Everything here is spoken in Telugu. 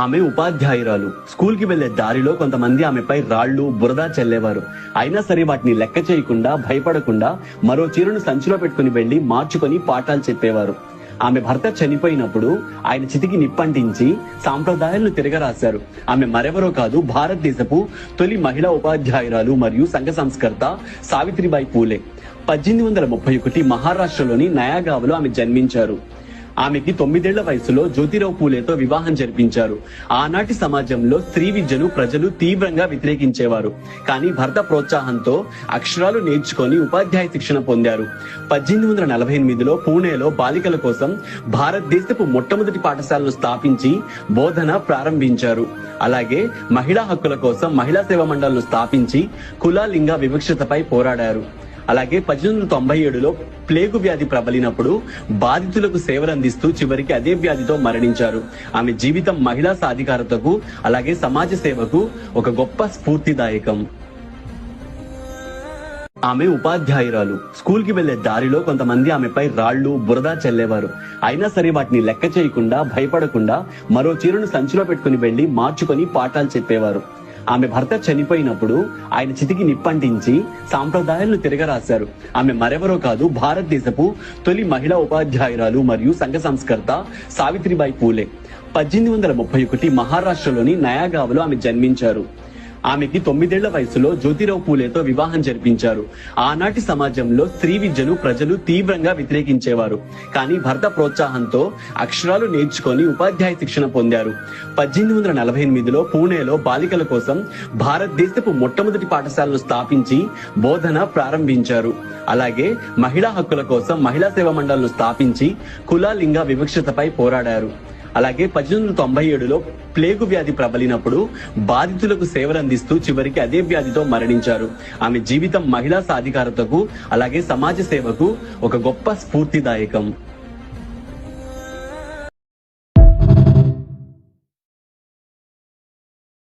ఆమె ఉపాధ్యాయురాలు. స్కూల్ కి వెళ్లే దారిలో కొంతమంది ఆమెపై రాళ్లు, బురద చల్లేవారు. అయినా సరే వాటిని లెక్క చేయకుండా, భయపడకుండా మరో చీరను సంచిలో పెట్టుకుని వెళ్లి మార్చుకొని పాఠాలు చెప్పేవారు. ఆమె భర్త చనిపోయినప్పుడు ఆయన చితికి నిప్పంటించి సాంప్రదాయాలను తిరగరాశారు. ఆమె మరెవరో కాదు, భారతదేశపు తొలి మహిళా ఉపాధ్యాయురాలు మరియు సంఘ సంస్కర్త సావిత్రిబాయి పూలే. 1831 మహారాష్ట్రలోని నయాగావ్లో ఆమె జన్మించారు. ఆమెకి 9 ఏళ్ల వయసులో జ్యోతిరావు పూలేతో వివాహం జరిపించారు. ఆనాటి సమాజంలో స్త్రీ విద్యను ప్రజలు తీవ్రంగా వ్యతిరేకించేవారు. కానీ భర్త ప్రోత్సాహంతో అక్షరాలు నేర్చుకొని ఉపాధ్యాయ శిక్షణ పొందారు. 1848లో పూణేలో బాలికల కోసం భారతదేశపు మొట్టమొదటి పాఠశాలను స్థాపించి బోధన ప్రారంభించారు. అలాగే మహిళా హక్కుల కోసం మహిళా సేవా మండళ్లను స్థాపించి కుల, లింగ వివక్షతపై పోరాడారు. అలాగే 1897లో ప్లేగు వ్యాధి ప్రబలినప్పుడు బాధితులకు సేవలందిస్తూ చివరికి అదే వ్యాధితో మరణించారు. ఆమె జీవితం మహిళా సాధికారతకు, అలాగే సమాజ సేవకు ఒక గొప్ప స్ఫూర్తిదాయకం. ఆమె ఉపాధ్యాయురాలు. స్కూల్ కి వెళ్లే దారిలో కొంతమంది ఆమెపై రాళ్లు, బురద చల్లేవారు. అయినా సరే వాటిని లెక్క చేయకుండా, భయపడకుండా మరో చీరను సంచిలో పెట్టుకుని వెళ్లి మార్చుకొని పాఠాలు చెప్పేవారు. ఆమె భర్త చనిపోయినప్పుడు ఆయన చితికి నిప్పంటించి సాంప్రదాయాలను తిరగరాశారు. ఆమె మరెవరో కాదు, భారతదేశపు తొలి మహిళా ఉపాధ్యాయురాలు మరియు సంఘ సంస్కర్త సావిత్రిబాయి పూలే. 1831 మహారాష్ట్రలోని నయాగావ్లో ఆమె జన్మించారు. ఆమెకి 9 ఏళ్ల వయసులో జ్యోతిరావు పూలేతో వివాహం జరిపించారు. ఆనాటి సమాజంలో స్త్రీ విద్యను ప్రజలు తీవ్రంగా వ్యతిరేకించేవారు. కానీ భర్త ప్రోత్సాహంతో అక్షరాలు నేర్చుకొని ఉపాధ్యాయ శిక్షణ పొందారు. 1848లో పూణేలో బాలికల కోసం భారతదేశపు మొట్టమొదటి పాఠశాలను స్థాపించి బోధన ప్రారంభించారు. అలాగే మహిళా హక్కుల కోసం మహిళా సేవా మండళ్లను స్థాపించి కుల, లింగ వివక్షతపై పోరాడారు. అలాగే 1897లో ప్లేగు వ్యాధి ప్రబలినప్పుడు బాధితులకు సేవలందిస్తూ చివరికి అదే వ్యాధితో మరణించారు. ఆమె జీవితం మహిళా సాధికారతకు, అలాగే సమాజ సేవకు ఒక గొప్ప స్ఫూర్తిదాయకం.